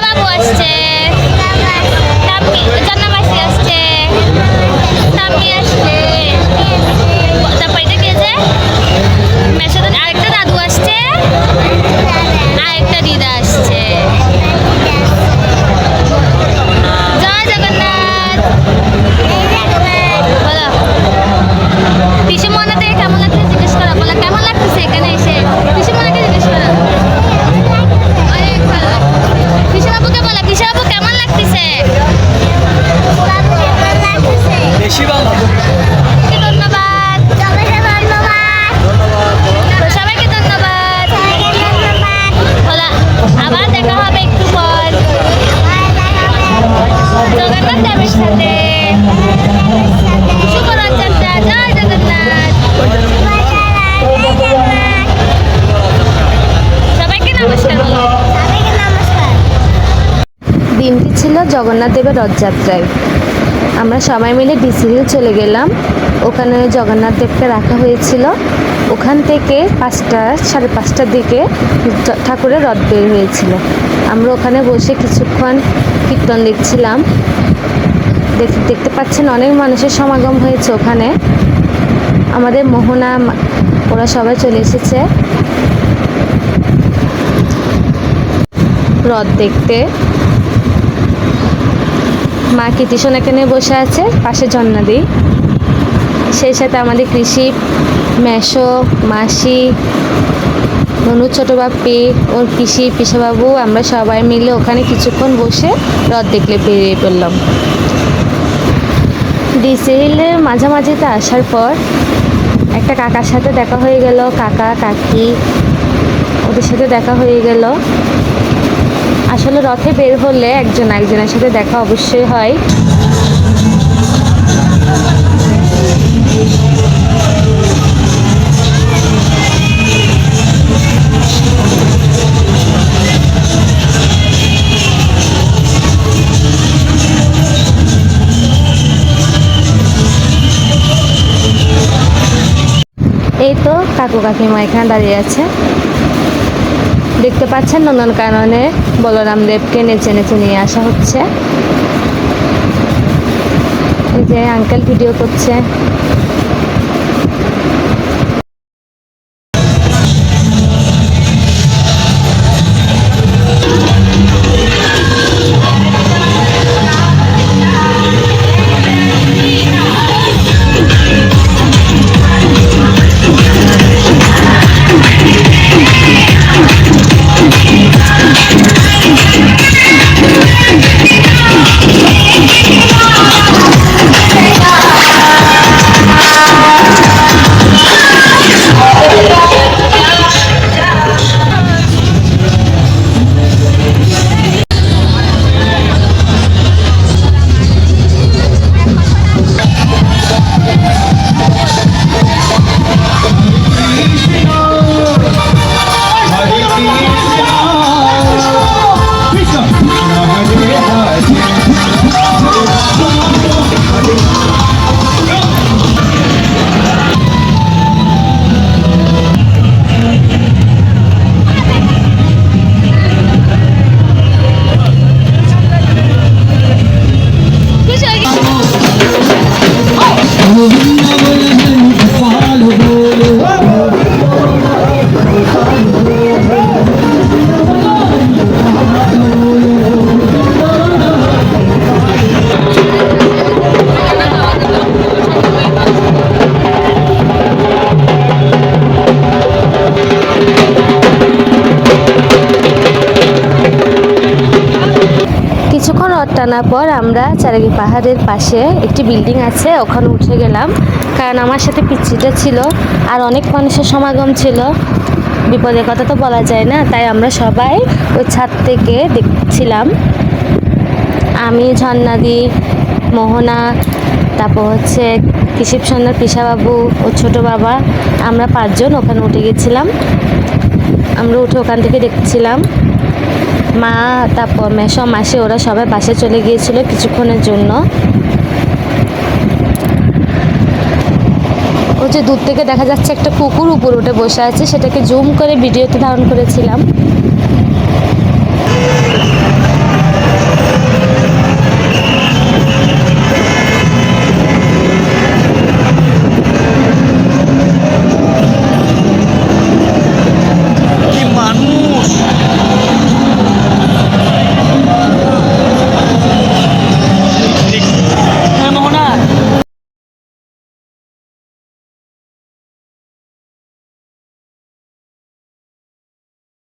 বাবু আসছে, জান্নাবাসী আসছে, তাম্মি আসছে, তারপর এটা কে যে মেশাদন, আরেকটা দাদু আসছে, আরেকটা দিদা আসছে। জয় জগন্নাথ। বলো পিসি মনে থেকে কেমন লাগছে জিজ্ঞেস করা, বলো কেমন লাগতেছে এখানে এসে, পিসি মনেকে জিজ্ঞেস করা। অনেক ভালো লাগছে। পিসি বাবুকে বলো, পিসি বাবু কেমন লাগতেছে? বেশি ভালো। ধন্যবাদ, সবাইকে ধন্যবাদ। বলো আবার দেখা হবে একটু পর জগন্নাথ দেবের সাথে। শুভ রথযাত্রা, জয় জগন্নাথ। সবাইকে নমস্কার বলো। দিনটি ছিল জগন্নাথ দেবের রথযাত্রায়। আমরা সবাই মিলে ডিসি হিল চলে গেলাম। ওখানে জগন্নাথ দেবকে রাখা হয়েছিল। ওখান থেকে 5:30টার দিকে ঠাকুরের রথ বের হয়েছিল। আমরা ওখানে বসে কিছুক্ষণ কীর্তন দেখছিলাম। দেখতে পাচ্ছেন অনেক মানুষের সমাগম হয়েছে ওখানে। আমাদের মোহনা ওরা সবাই চলে এসেছে রথ দেখতে। মা কীর্তিশোন এখানে বসে আছে, পাশে জন্নাদি, সেই সাথে আমাদের কৃষি মেশো মাসি ননু ছোটো বাপ্পি ওর পিসি পিসাবাবু, আমরা সবাই মিলে ওখানে কিছুক্ষণ বসে রথ দেখলে বেরিয়ে পড়লাম। ডিসি হিলের মাঝামাঝিতে আসার পর একটা কাকার সাথে দেখা হয়ে গেল, কাকা কাকি ওদের সাথে দেখা হয়ে গেল। আসলে রথে বের হলে একজন একজনের সাথে দেখা অবশ্যই হয়। এই তো কাকু কাকিমা এখানে দাঁড়িয়ে আছে। দেখতে পাচ্ছেন নন্দনকাননে বলরাম দেবকে নেচে নেচে নিয়ে আসা হচ্ছে। এই যে আঙ্কেল ভিডিও করছে। টানার পর আমরা চারাগি পাহাড়ের পাশে একটি বিল্ডিং আছে, ওখানে উঠে গেলাম। কারণ আমার সাথে পিচ্চিটা ছিল আর অনেক মানুষের সমাগম ছিল, বিপদের কথা তো বলা যায় না, তাই আমরা সবাই ওই ছাদ থেকে দেখছিলাম। আমি, ঝর্ণাদি, মোহনা, তারপর হচ্ছে কৃষিপ সন্ন্যার পিসাবাবু ও ছোটো বাবা, আমরা 5 জন ওখানে উঠে গেছিলাম। আমরা উঠে ওখান থেকে দেখছিলাম। মা, তারপর মেশো মাসি ওরা সবাই বাসে চলে গিয়েছিল কিছুক্ষণের জন্য। ও যে দূর থেকে দেখা যাচ্ছে একটা কুকুর উপর উঠে বসে আছে, সেটাকে জুম করে ভিডিওতে ধারণ করেছিলাম।